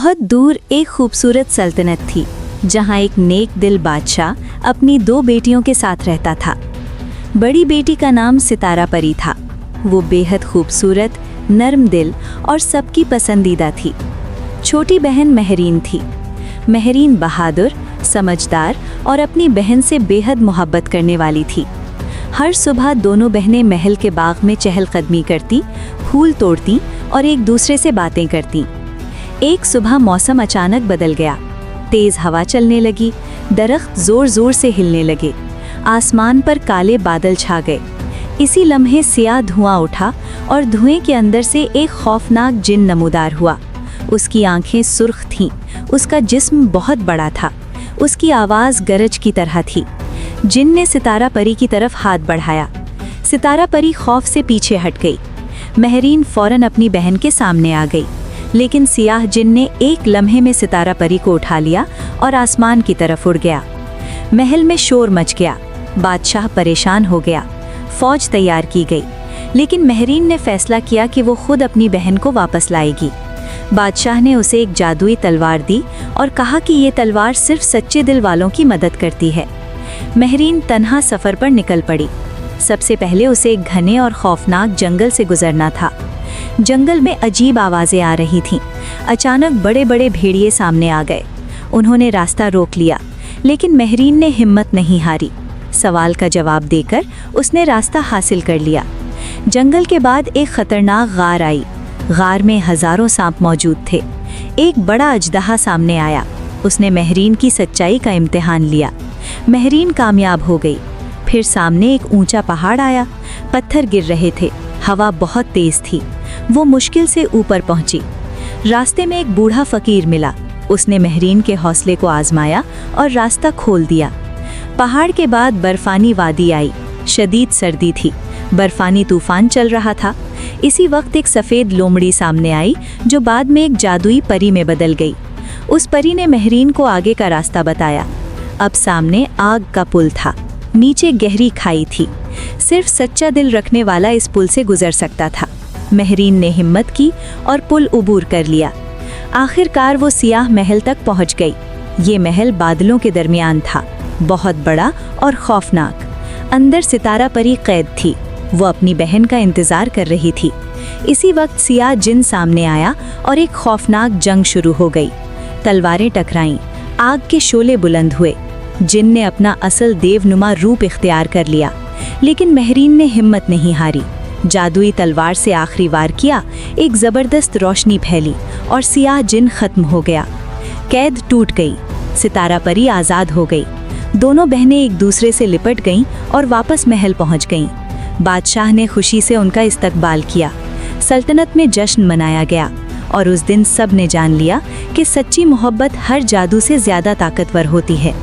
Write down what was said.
बहुत दूर एक खूबसूरत सल्तनत थी जहां एक नेक दिल बादशाह अपनी 2 बेटियों के साथ रहता था। बड़ी बेटी का नाम सितारा परी था। वो बेहद खूबसूरत, नरम दिल और सबकी पसंदीदा थी। छोटी बहन महरीन थी। महरीन बहादुर, समझदार और अपनी बहन से बेहद मोहब्बत करने वाली थी। हर सुबह दोनों बहनें महल के बाग में चहलकदमी करती, फूल तोड़ती और एक दूसरे से बातें करती। एक सुबह मौसम अचानक बदल गया। तेज हवा चलने लगी, दरख्त जोर जोर से हिलने लगे, आसमान पर काले बादल छा गए। इसी लम्हे सियाह धुआं उठा और धुएं के अंदर से एक खौफनाक जिन नमूदार हुआ। उसकी आंखें सुर्ख थीं, उसका जिस्म बहुत बड़ा था, उसकी आवाज़ गरज की तरह थी। जिन ने सितारा परी की तरफ हाथ बढ़ाया। सितारा परी खौफ से पीछे हट गई। महरीन फौरन अपनी बहन के सामने आ गई, लेकिन सियाह जिन ने एक लम्हे में सितारा परी को उठा लिया और आसमान की तरफ उड़ गया। महल में शोर मच गया। बादशाह परेशान हो गया। फौज तैयार की गई, लेकिन महरीन ने फैसला किया कि वो खुद अपनी बहन को वापस लाएगी। बादशाह ने उसे एक जादुई तलवार दी और कहा कि ये तलवार सिर्फ सच्चे दिल वालों की मदद करती है। महरीन तन्हा सफ़र पर निकल पड़ी। सबसे पहले उसे एक घने और खौफनाक जंगल से गुजरना था। जंगल में अजीब आवाज़ें आ रही थीं। अचानक बड़े बड़े भेड़िए सामने आ गए। उन्होंने रास्ता रोक लिया, लेकिन महरीन ने हिम्मत नहीं हारी। सवाल का जवाब देकर उसने रास्ता हासिल कर लिया। जंगल के बाद एक खतरनाक गार आई। गार में हज़ारों सांप मौजूद थे। एक बड़ा अजदहा सामने आया। उसने महरीन की सच्चाई का इम्तिहान लिया। महरीन कामयाब हो गई। फिर सामने एक ऊंचा पहाड़ आया। पत्थर गिर रहे थे। हवा बहुत तेज थी। वो मुश्किल से ऊपर पहुंची। रास्ते में एक बूढ़ा फकीर मिला। उसने महरीन के हौसले को आजमाया और रास्ता खोल दिया। पहाड़ के बाद बर्फानी वादी आई। शदीद सर्दी थी। बर्फानी तूफान चल रहा था। इसी वक्त एक सफ़ेद लोमड़ी सामने आई, जो बाद में एक जादुई परी में बदल गई। उस परी ने महरीन को आगे का रास्ता बताया। अब सामने आग का पुल था। नीचे गहरी खाई थी। सिर्फ सच्चा दिल रखने वाला इस पुल से गुजर सकता था। महरीन ने हिम्मत की और पुल उबूर कर लिया। आखिरकार वो सियाह महल तक पहुंच गई। ये महल बादलों के दरमियान था, बहुत बड़ा और खौफनाक। अंदर सितारा परी कैद थी। वो अपनी बहन का इंतज़ार कर रही थी। इसी वक्त सियाह जिन सामने आया और एक खौफनाक जंग शुरू हो गई। तलवारें टकराईं, आग के शोले बुलंद हुए। जिन ने अपना असल देवनुमा रूप इख्तियार कर लिया, लेकिन महरीन ने हिम्मत नहीं हारी। जादुई तलवार से आखिरी वार किया। एक ज़बरदस्त रोशनी फैली और सियाह जिन खत्म हो गया। कैद टूट गई। सितारा परी आज़ाद हो गई। दोनों बहनें एक दूसरे से लिपट गईं और वापस महल पहुंच गईं। बादशाह ने खुशी से उनका इस्तकबाल किया। सल्तनत में जश्न मनाया गया और उस दिन सब ने जान लिया कि सच्ची मोहब्बत हर जादू से ज़्यादा ताकतवर होती है।